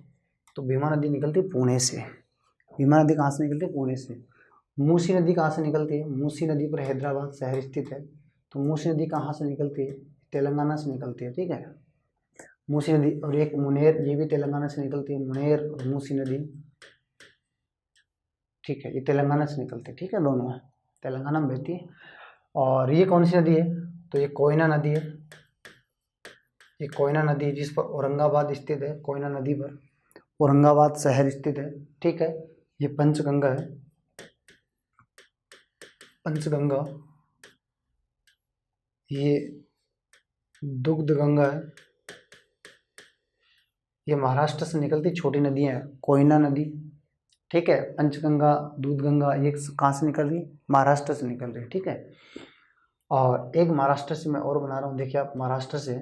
तो भीमा नदी निकलती है पुणे से। भीमा नदी कहाँ से निकलती है, पुणे से। मूसी नदी कहाँ से निकलती है, मूसी नदी पर हैदराबाद शहर स्थित है, तो मूसी नदी कहाँ से निकलती है, तेलंगाना से निकलती है, ठीक है, मूसी नदी। और एक मुनेर, ये भी तेलंगाना से निकलती है, मुनेर और मूसी नदी, ठीक है, ये तेलंगाना से निकलती है, ठीक है, दोनों है, तेलंगाना में बहती है। और ये कौन सी नदी है, तो ये कोयना नदी है, ये कोयना नदी जिस पर औरंगाबाद स्थित है, कोयना नदी पर औरंगाबाद शहर स्थित है, ठीक है। ये पंचगंगा है, पंचगंगा, ये दुग्ध गंगा है, ये महाराष्ट्र से निकलती छोटी नदियाँ हैं, कोयना नदी, ठीक है, पंचगंगा, दूध गंगा, ये कहाँ से निकल रही, महाराष्ट्र से निकल रही, ठीक है। और एक महाराष्ट्र से मैं और बना रहा हूँ, देखिए आप, महाराष्ट्र से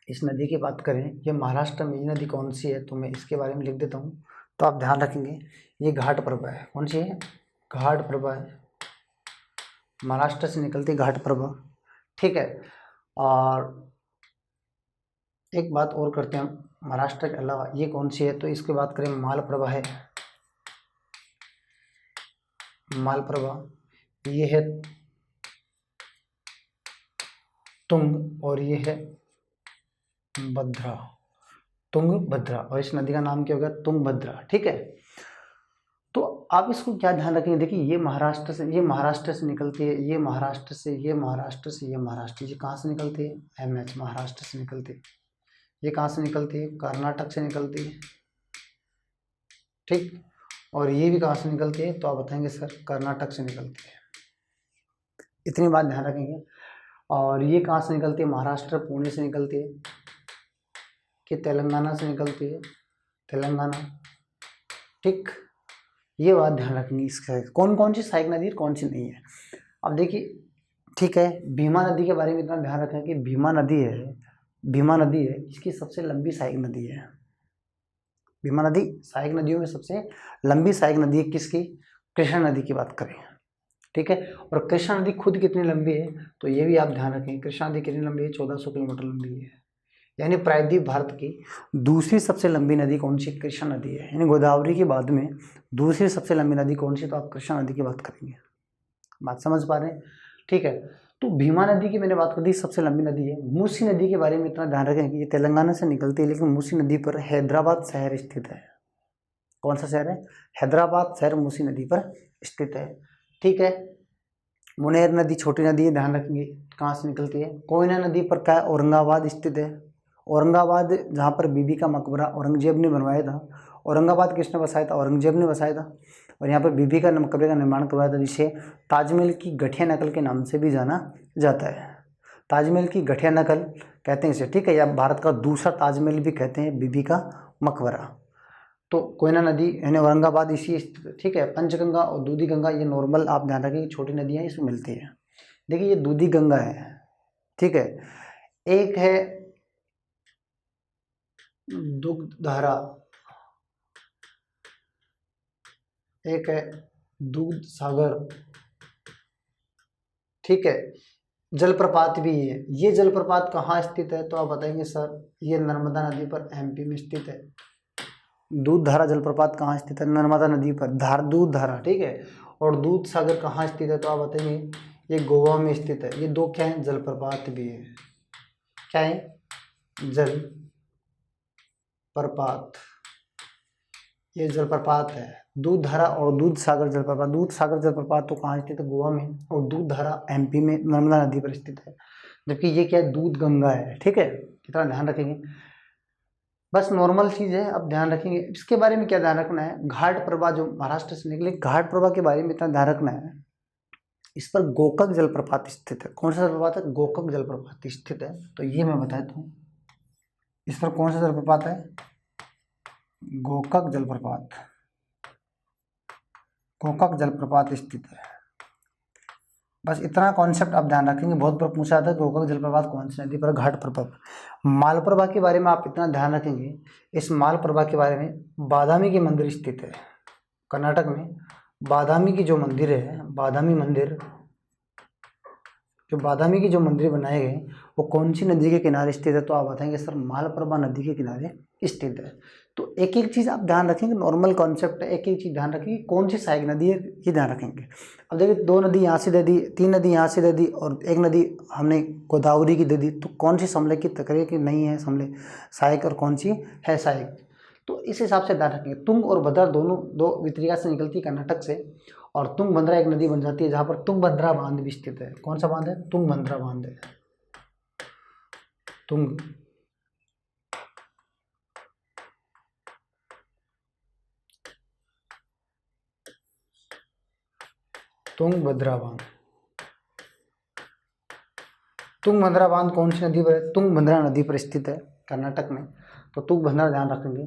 इस नदी की बात करें, ये महाराष्ट्र में ये नदी कौन सी है, तो मैं इसके बारे में लिख देता हूँ, तो आप ध्यान रखेंगे, ये घाट प्रभा है, कौन सी है, घाट प्रभा है, महाराष्ट्र से निकलती घाट प्रभा, ठीक है। और एक बात और करते हैं हम, महाराष्ट्र के अलावा ये कौन सी है, तो इसकी बात करें, मालप्रभा है, मालप्रभा, ये है तुंग, और ये है भद्रा, तुंगभद्रा, और इस नदी का नाम क्या हो गया, तुंगभद्रा, ठीक है। तो आप इसको क्या ध्यान रखेंगे, देखिए ये महाराष्ट्र से, ये महाराष्ट्र से निकलती है, ये महाराष्ट्र से, ये महाराष्ट्र से, ये महाराष्ट्र, ये कहाँ से निकलती है, एमएच, महाराष्ट्र से निकलती है। ये कहाँ से निकलती है, कर्नाटक से निकलती है, ठीक। और ये भी कहाँ से निकलती है, तो आप बताएंगे सर कर्नाटक से निकलती है, इतनी बात ध्यान रखेंगे। और ये कहाँ से निकलती है, महाराष्ट्र पुणे से निकलती है, कि तेलंगाना से निकलती है, तेलंगाना, ठीक। ये बात ध्यान रखेंगे, इसका कौन कौन सी सहायक नदी है, कौन सी नहीं है। अब देखिए, ठीक है, भीमा नदी के बारे में इतना ध्यान रखें कि भीमा नदी है, भीमा नदी है, इसकी सबसे लंबी सहायक नदी है। भीमा नदी सहायक नदियों में सबसे लंबी सहायक नदी है किसकी, कृष्णा नदी की बात करें, ठीक है। और कृष्णा नदी खुद कितनी लंबी है, तो ये भी आप ध्यान रखें, कृष्णा नदी कितनी लंबी है, 1400 किलोमीटर लंबी है, यानी प्रायद्वीप भारत की दूसरी सबसे लंबी नदी कौन सी, कृष्णा नदी है, यानी गोदावरी के बाद में दूसरी सबसे लंबी नदी कौन सी, तो आप कृष्णा नदी की बात करेंगे, बात समझ पा रहे हैं, ठीक है। तो भीमा नदी की मैंने बात कर दी, सबसे लंबी नदी है। मूसी नदी के बारे में इतना ध्यान रखें कि ये तेलंगाना से निकलती है, लेकिन मूसी नदी पर हैदराबाद शहर स्थित है, कौन सा शहर है, हैदराबाद शहर मूसी नदी पर स्थित है, ठीक है। मुनेर नदी छोटी नदी है, ध्यान रखेंगे कहाँ से निकलती है, कोयना नदी पर क्या है, औरंगाबाद स्थित है, औरंगाबाद जहाँ पर बीबी का मकबरा औरंगजेब ने बनवाया था, औरंगाबाद किसने बसाया था, औरंगजेब ने बसाया था, और यहाँ पर बीबी का मकबरे का निर्माण करवाया था, जिसे ताजमहल की गठिया नकल के नाम से भी जाना जाता है, ताजमहल की गठिया नकल कहते हैं इसे, ठीक है, या भारत का दूसरा ताजमहल भी कहते हैं बीबी का मकबरा। तो कोयना नदी यानी औरंगाबाद इसी, ठीक है। पंचगंगा और दूधी गंगा, ये नॉर्मल आप ध्यान रखिए छोटी नदियाँ इसमें मिलती है। देखिए ये दूधी गंगा है, ठीक है, एक है दुग्धधारा, एक है दूध सागर, ठीक है, जलप्रपात भी है। ये जलप्रपात कहाँ स्थित है, तो आप बताएंगे सर ये नर्मदा नदी पर एमपी में स्थित है। दूध धारा जलप्रपात कहाँ स्थित है, नर्मदा नदी पर दूध धारा, ठीक है। और दूध सागर कहाँ स्थित है, तो आप बताएंगे ये गोवा में स्थित है। ये दो क्या है, जलप्रपात भी है, क्या है, जल प्रपात, ये जलप्रपात है, दूध धारा और दूध सागर जलप्रपात। दूध सागर जलप्रपात तो कहाँ स्थित है, गोवा में, और दूध धारा एमपी में नर्मदा नदी पर स्थित है। जबकि ये क्या है, दूध गंगा है, ठीक है, कितना ध्यान रखेंगे। बस नॉर्मल चीज़ है, अब ध्यान रखेंगे। इसके बारे में क्या ध्यान रखना है, घाट प्रभा जो महाराष्ट्र से निकले, घाट प्रभा के बारे में इतना ध्यान रखना है, इस पर गोकक जलप्रपात स्थित है। कौन सा जलप्रपात है, गोकक जलप्रपात स्थित है। तो ये मैं बता देता हूँ, इस पर कौन सा जलप्रपात है, गोकक जलप्रपात, गोकक जलप्रपात स्थित है। बस इतना कॉन्सेप्ट आप ध्यान रखेंगे। बहुत बार पूछा था गोकक जलप्रपात कौन सी नदी पर, घाट प्रभा। मालप्रभा के बारे में आप इतना ध्यान रखेंगे, इस मालप्रभा के बारे में बादामी की मंदिर स्थित है कर्नाटक में। बादामी की जो मंदिर है, बादामी मंदिर, जो बादामी की जो मंदिर बनाए गए वो कौन सी नदी के किनारे स्थित है, तो आप बताएंगे सर मालप्रभा नदी के किनारे स्थित है। तो एक एक चीज़ आप ध्यान रखेंगे, नॉर्मल कॉन्सेप्ट है, एक एक चीज़ ध्यान रखेंगे, कौन सी सहायक नदी है ये ध्यान रखेंगे। अब देखिए 2 नदी यहाँ से दे दी, 3 नदी यहाँ से दे दी और 1 नदी हमने गोदावरी की दे दी, तो कौन सी समले की तकरीर की नहीं है समले सहायक और कौन सी है सहायक, तो इस हिसाब से ध्यान रखेंगे। तुंग और भद्रा दोनों 2 वितरिका से निकलती है कर्नाटक से, और तुंगभद्रा एक नदी बन जाती है जहाँ पर तुंगभद्रा बांध भी स्थित है। कौन सा बांध है, तुंगभद्रा बांध है, तुंगभद्रा बांध। तुंगभद्रा बांध कौन सी नदी पर है, तुंगभद्रा नदी पर स्थित है कर्नाटक में, तो तुंगभद्रा ध्यान रखेंगे।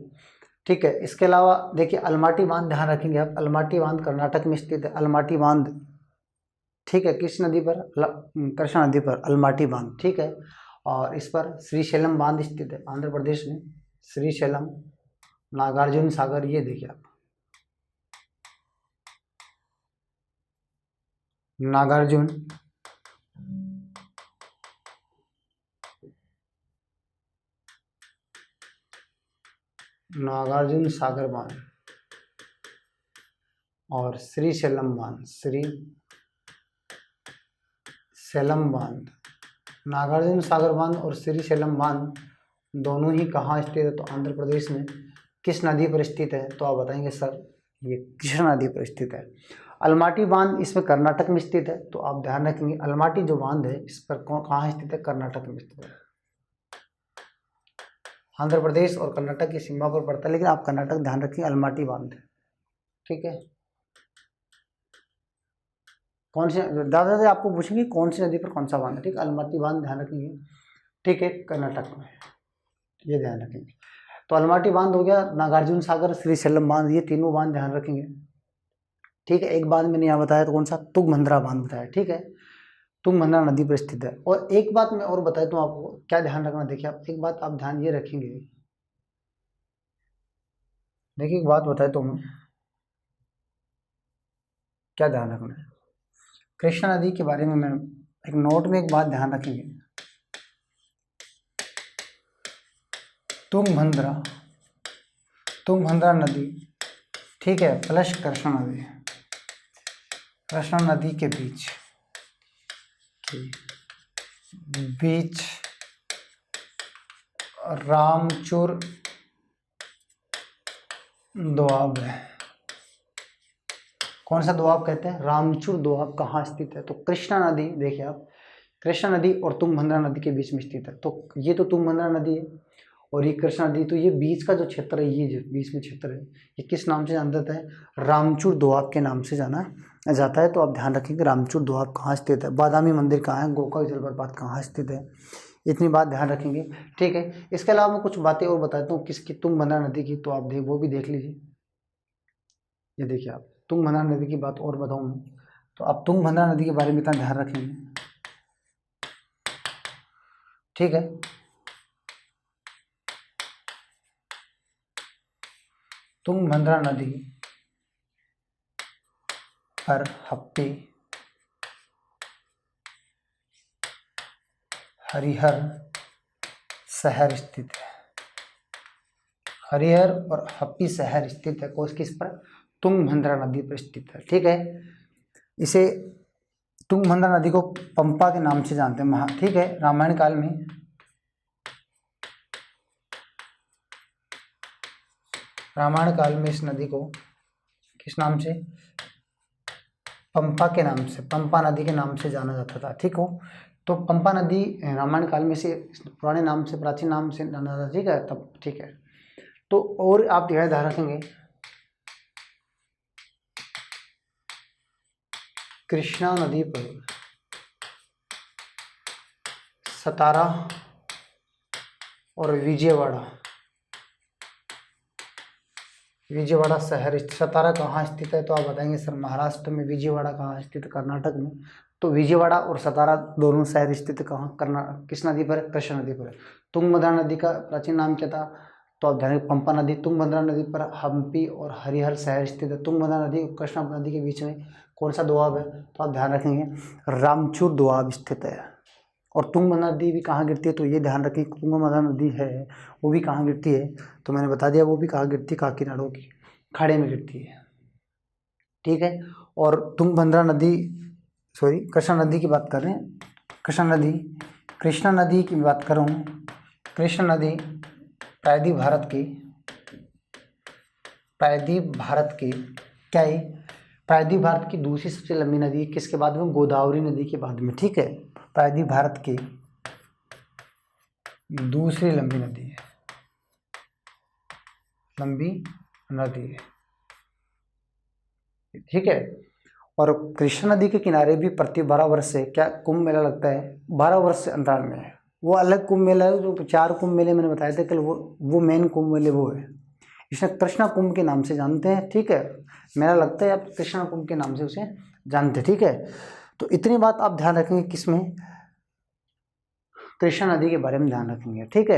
ठीक है, इसके अलावा देखिए अलमाटी बांध ध्यान रखेंगे आप, अलमाटी बांध कर्नाटक में स्थित है, अलमाटी बांध। ठीक है, किस नदी पर, कृष्णा नदी पर अलमाटी बांध। ठीक है, और इस पर श्रीशैलम बांध स्थित है आंध्र प्रदेश में, श्रीशैलम, नागार्जुन सागर, ये देखिए आप नागार्जुन नागार्जुन सागर बांध और श्रीशैलम बांध, श्रीशैलम बांध, नागार्जुन सागर बांध और श्रीशैलम बांध दोनों ही कहाँ स्थित है, तो आंध्र प्रदेश में। किस नदी पर स्थित है, तो आप बताएंगे सर ये कृष्णा नदी पर स्थित है। अलमाटी बांध इसमें कर्नाटक में स्थित है, तो आप ध्यान रखेंगे अलमाटी जो बांध है इस पर कहाँ स्थित है, कर्नाटक में स्थित है। आंध्र प्रदेश और कर्नाटक की सीमा पर पड़ता है, लेकिन आप कर्नाटक ध्यान रखेंगे, अलमाटी बांध। ठीक है, कौन से ज़्यादा आपको पूछेंगे कौन सी नदी पर कौन सा बांध है। ठीक है, अलमाटी बांध ध्यान रखेंगे। ठीक है, कर्नाटक में, ये ध्यान रखेंगे। तो अलमाटी बांध हो गया, नागार्जुन सागर, श्रीशैलम बांध, ये तीनों बांध ध्यान रखेंगे। ठीक है, एक बांध मैंने यहाँ बताया, तो कौन सा, तुंगभद्रा बांध बताया। ठीक है, तुंगभद्रा नदी पर स्थित है। और एक बात मैं और बता दूँ आपको, क्या ध्यान रखना, देखिए आप एक बात आप ध्यान ये रखेंगे, देखिए एक बात बताए तो मैं क्या ध्यान रखना है, कृष्णा नदी के बारे में मैं एक नोट में एक बात ध्यान रखेंगे, तुंगभद्रा नदी, ठीक है, प्लस कृष्णा नदी, कृष्णा नदी के बीच रामचूर दोआब है। कौन सा दोआब कहते हैं, रामचूर दोआब कहाँ स्थित है, तो कृष्णा नदी, देखिए आप कृष्णा नदी और तुंगभद्रा नदी के बीच में स्थित है। तो ये तो तुंगभद्रा नदी है और ये कृष्णा नदी, तो ये बीच का जो क्षेत्र है, ये जो बीच में क्षेत्र है, ये किस नाम से जाना जाता है, रामचूर दोआब के नाम से जाना जाता है। तो आप ध्यान रखेंगे रामचूर दोआब कहाँ स्थित है, बादामी मंदिर कहाँ है, गोकक जलप्रपात कहाँ स्थित है, इतनी बात ध्यान रखेंगे। ठीक है, इसके अलावा मैं कुछ बातें और बताता हूँ किसकी, तुंगभद्रा नदी की, तो आप वो भी देख लीजिए। ये देखिए आप तुंगभद्रा नदी की बात और बताऊँ मैं, तो आप तुंगभद्रा नदी के बारे में इतना ध्यान रखेंगे। ठीक है, तुंगभद्रा नदी पर हप्पी, हरिहर शहर स्थित है, हरिहर और हप्पी शहर स्थित है, किस पर, तुंगभद्रा नदी पर स्थित है। ठीक है, इसे तुंगभद्रा नदी को पंपा के नाम से जानते हैं। ठीक है, रामायण काल में इस नदी को किस नाम से, पंपा के नाम से, पंपा नदी के नाम से जाना जाता था। ठीक हो, तो पंपा नदी रामायण काल में से पुराने नाम से, प्राचीन नाम से जाना जाता। ठीक है, तब ठीक है। तो और आप ध्यान रखेंगे कृष्णा नदी पर सतारा और विजयवाड़ा शहर, सतारा कहाँ स्थित है? तो आप बताएंगे सर महाराष्ट्र में। विजयवाड़ा कहाँ स्थित है? कर्नाटक में। तो विजयवाड़ा और सतारा दोनों शहर स्थित कहाँ? किस नदी पर है? कृष्णा नदी पर है। तुंगभद्रा नदी का प्राचीन नाम क्या था? तो आप ध्यान, पंपा नदी। तुंगभद्रा नदी पर हम्पी और हरिहर शहर स्थित है। तुंगभद्रा नदी और कृष्णा नदी के बीच में कौन सा दोआब है? तो आप ध्यान रखेंगे रामचूर दोआब स्थित है। और तुंगभद्रा नदी भी कहाँ गिरती है? तो ये ध्यान रखें तुंगभद्रा नदी है वो भी कहाँ गिरती है? तो मैंने बता दिया वो भी कहाँ गिरती है, काकीनाडा की खाड़ी में गिरती है। ठीक है। और तुंगभद्रा नदी, सॉरी कृष्णा नदी की बात कर रहे हैं। कृष्णा नदी की बात करूँ, कृष्णा नदी प्रायद्वीप भारत की क्या है? प्रायद्वीप भारत की दूसरी सबसे लंबी नदी है। किसके बाद में? गोदावरी नदी के बाद में। ठीक है, प्रायद्वीप भारत की दूसरी लंबी नदी है। ठीक है। और कृष्णा नदी के किनारे भी प्रति 12 वर्ष से क्या कुंभ मेला लगता है? 12 वर्ष से अंतराल में है। वो अलग कुंभ मेला है, जो 4 कुंभ मेले मैंने बताए थे कल, वो मेन कुंभ मेले वो है। इसे कृष्णा कुंभ के नाम से जानते हैं। ठीक है, मेला लगता है, आप कृष्णा कुंभ के नाम से उसे जानते हैं। ठीक है, तो इतनी बात आप ध्यान रखेंगे, किसमें? कृष्णा नदी के बारे में ध्यान रखेंगे। ठीक है।